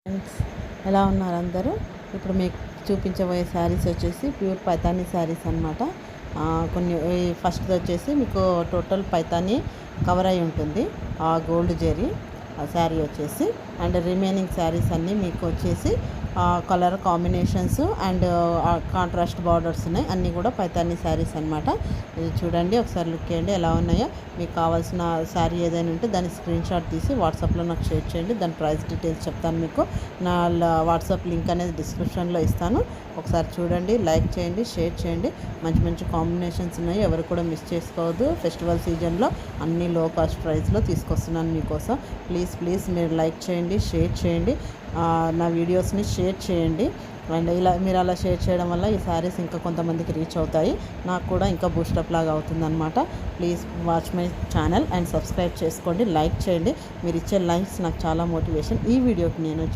Friends, ఎలా ఉన్నారు అందరూ? ఇప్పుడు మీకు చూపించబోయే శారీస్ వచ్చేసి ప్యూర్ పైతానీ శారీస్ అనమాట. కొన్ని ఫస్ట్ది వచ్చేసి మీకు టోటల్ పైతానీ కవర్ అయి ఉంటుంది, ఆ గోల్డ్ జెరీ ఆ శారీ వచ్చేసి. అండ్ రిమైనింగ్ శారీస్ అన్నీ మీకు వచ్చేసి colour combinations and contrast borders ఉన్నాయి. అన్నీ కూడా పైతానీ శారీస్ అనమాట. ఇది చూడండి, ఒకసారి లుక్ చేయండి ఎలా ఉన్నాయో. మీకు కావాల్సిన శారీ ఏదైనా ఉంటే దాని స్క్రీన్ షాట్ తీసి వాట్సాప్లో నాకు షేర్ చేయండి. దాని ప్రైస్ డీటెయిల్స్ చెప్తాను మీకు. నా వాట్సాప్ లింక్ అనేది డిస్క్రిప్షన్లో ఇస్తాను. ఒకసారి చూడండి, లైక్ చేయండి, షేర్ చేయండి. మంచి మంచి కాంబినేషన్స్ ఉన్నాయి, ఎవరు కూడా మిస్ చేసుకోవద్దు. ఫెస్టివల్ సీజన్లో అన్ని లో కాస్ట్ ప్రైస్లో తీసుకొస్తున్నాను మీకోసం. ప్లీజ్ మీరు లైక్ చేయండి, షేర్ చేయండి, నా వీడియోస్ని షేర్ చేయండి. అండ్ మీరు అలా షేర్ చేయడం వల్ల ఈ శారీస్ ఇంకా కొంతమందికి రీచ్ అవుతాయి, నాకు కూడా ఇంకా బూస్టప్ లాగా అవుతుందన్నమాట. Please watch my channel and subscribe చేసుకోండి, లైక్ చేయండి. మీరు ఇచ్చే లైక్స్ నాకు చాలా మోటివేషన్. ఈ వీడియోకి నేను